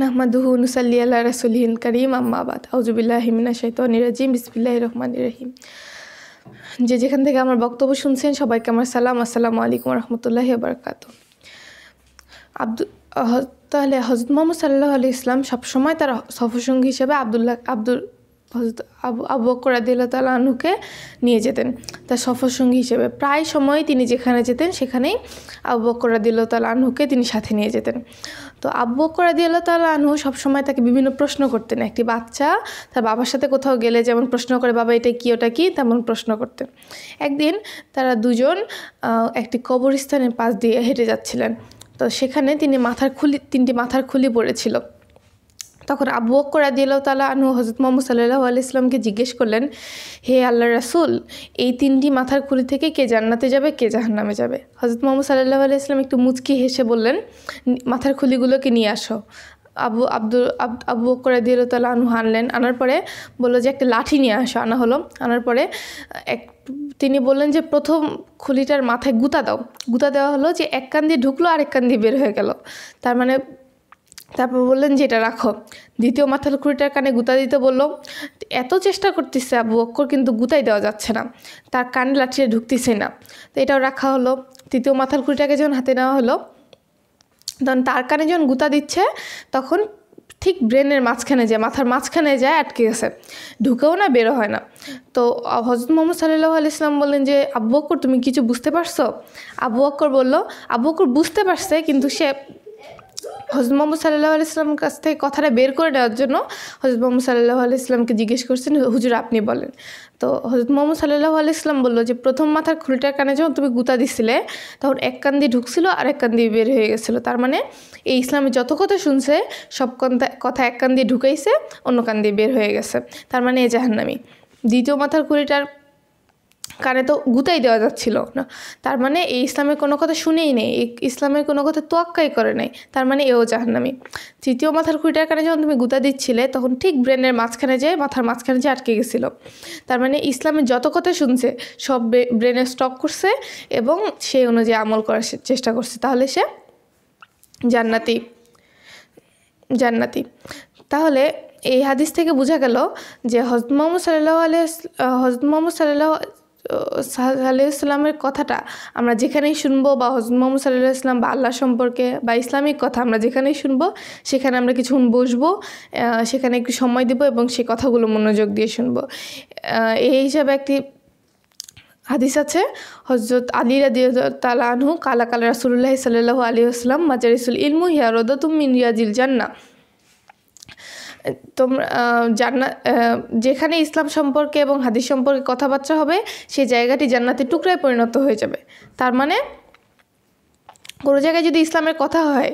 নাহমাদুহু ওয়া নুসাল্লি আলা রাসূলিহিল কারীম আম্মা বাদ আউযু বিল্লাহি মিনাশ শাইতানির রাজিম বিসমিল্লাহির রহমানির রহিম। যে যেখান থেকে আমার বক্তব্য শুনছেন সবাইকে আমার সালাম, আসসালামু আলাইকুম ওয়া রাহমাতুল্লাহি ওয়া বারাকাতুহু। তাহলে হযরত মুহাম্মদ সাল্লাল্লাহু আলাইহি ওয়াসাল্লাম সবসময় তার সফরসঙ্গী হিসেবে হযরত আবু বকর রাদিয়াল্লাহু তাআলা আনহুকে নিয়ে যেতেন তার সফরসঙ্গী হিসেবে। প্রায় সময় তিনি যেখানে যেতেন সেখানেই আবু বকর রাদিয়াল্লাহু তাআলা আনহুকে তিনি সাথে নিয়ে যেতেন। তো আবু বকর রাদিয়াল্লাহু তাআলা আনহু সবসময় তাকে বিভিন্ন প্রশ্ন করতেন। একটি বাচ্চা তার বাবার সাথে কোথাও গেলে যেমন প্রশ্ন করে, বাবা এটা কি ওটা কি, তেমন প্রশ্ন করতেন। একদিন তারা দুজন একটি কবরস্থানের পাশ দিয়ে হেঁটে যাচ্ছিলেন। তো সেখানে তিনটি মাথার খুলি পড়েছিল। তখন আবু বকর রাদিয়াল্লাহু তাআলা আনহু হযরত মুহাম্মদ সাল্লাল্লাহু আলাইহি ওয়াসাল্লামকে জিজ্ঞেস করলেন, হে আল্লাহর রাসূল, এই তিনটি মাথার খুলি থেকে কে জান্নাতে যাবে, কে জাহান্নামে যাবে? হযরত মুহাম্মদ সাল্লাল্লাহু আলাইহি ওয়াসাল্লাম একটু মুচকি হেসে বললেন, মাথার খুলিগুলোকে নিয়ে আসো। আবু বকর রাদিয়াল্লাহু তাআলা আনহু আনার পরে বলল যে একটা লাঠি নিয়ে আসো। আনা হলো। আনার পরে তিনি বললেন যে প্রথম খুলিটার মাথায় গুঁতা দাও। গুঁতা দেওয়া হলো, যে এক কান দিয়ে ঢুকলো আর এক কান দিয়ে বের হয়ে গেল। তারপর বললেন যে এটা রাখো। দ্বিতীয় মাথার খুলিটার কানে গুঁতা দিতে বলল। এত চেষ্টা করতেছে আবু বকর, কিন্তু গুঁতাই দেওয়া যাচ্ছে না, তার কানে লাঠিটা ঢুকতেছে না। তো এটাও রাখা হলো। তৃতীয় মাথার খুলিটাকে যখন হাতে নেওয়া হলো, তখন তার কানে যখন গুঁতা দিচ্ছে তখন ঠিক ব্রেনের মাঝখানে যায়, মাথার মাঝখানে যায়, আটকে গেছে, ঢুকেও না, বেরো হয় না। তো হযরত মুহাম্মদ সাল্লাল্লাহু আলাইহি ওয়াসাল্লাম বললেন যে আবু বকর, তুমি কিছু বুঝতে পারছো? আবু বকর বুঝতে পারছে, কিন্তু সে হযরত মুহাম্মদ সাল্লাল্লাহু আলাইহি ওয়াসাল্লামের কাছ থেকে কথাটা বের করে নেওয়ার জন্য হযরত মুহাম্মদ সাল্লাল্লাহু আলাইহি ওয়াসাল্লামকে জিজ্ঞেস করছেন, হুজুর আপনি বলেন। তো হযরত মুহাম্মদ সাল্লাল্লাহু আলাইহি ওয়াসাল্লাম বলল যে প্রথম মাথার খুলিটার কানে যখন তুমি গুঁতা দিছিলে তখন এক কান দিয়ে ঢুকছিল আর এক কান দিয়ে বের হয়ে গেছিলো। তার মানে এই ইসলামে যত কথা শুনছে সব কথা এক কান দিয়ে ঢুকাইছে, অন্য কান দিয়ে বের হয়ে গেছে, তার মানে এ জাহান্নামী। দ্বিতীয় মাথার খুলিটার কানে তো গুঁতাই দেওয়া যাচ্ছিল না, তার মানে এই ইসলামের কোনো কথা শুনেই নেই, ইসলামের কোনো কথা তোয়াক্কাই করে নাই, তার মানে এও জাহান্নামী। তৃতীয় মাথার খুঁটিটার কানে যখন তুমি গুঁতা দিচ্ছিলে তখন ঠিক ব্রেনের মাঝখানে যায়, মাথার মাঝখানে যে আটকে গেছিলো। তার মানে ইসলামের যত কথা শুনছে সব ব্রেনে স্টক করছে এবং সেই অনুযায়ী আমল করার চেষ্টা করছে, তাহলে সে জান্নাতি। তাহলে এই হাদিস থেকে বোঝা গেল যে হযরত মুহাম্মদ সাল্লাল্লাহু আলাইহি ওয়াসাল্লামের কথাটা আমরা যেখানেই শুনবো, বা হযরত মুহাম্মদ সাল্লাল্লাহু আলাইহি ওয়াসাল্লাম বা আল্লাহ সম্পর্কে বা ইসলামিক কথা আমরা যেখানেই শুনবো সেখানে আমরা কিছুক্ষণ বসবো, সেখানে একটু সময় দেব এবং সেই কথাগুলো মনোযোগ দিয়ে শুনবো। এই হিসাবে একটি হাদিস আছে, হযরত আলী রাদিয়াল্লাহু তাআলা আনহু কালা রাসূলুল্লাহ সাল্লাল্লাহু আলাইহি ওয়াসাল্লাম মাজারিসুল ইলমু হিয়া রাওদাতুম মিন রিয়াজিল জান্নাহ। তোমরা যেখানে ইসলাম সম্পর্কে এবং হাদিস সম্পর্কে কথাবার্তা হবে সেই জায়গাটি জান্নাতের টুকরায় পরিণত হয়ে যাবে। তার মানে কোনো জায়গায় যদি ইসলামের কথা হয়,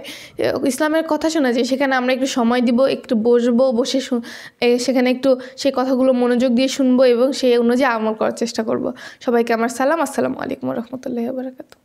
ইসলামের কথা শোনা যায়, সেখানে আমরা একটু সময় দিব, একটু বসবো, বসে সেখানে একটু সেই কথাগুলো মনোযোগ দিয়ে শুনবো এবং সেই অনুযায়ী আমল করার চেষ্টা করব। সবাইকে আমার সালাম, আসসালামু আলাইকুম ওয়া রাহমাতুল্লাহি ওয়া বারাকাতুহু।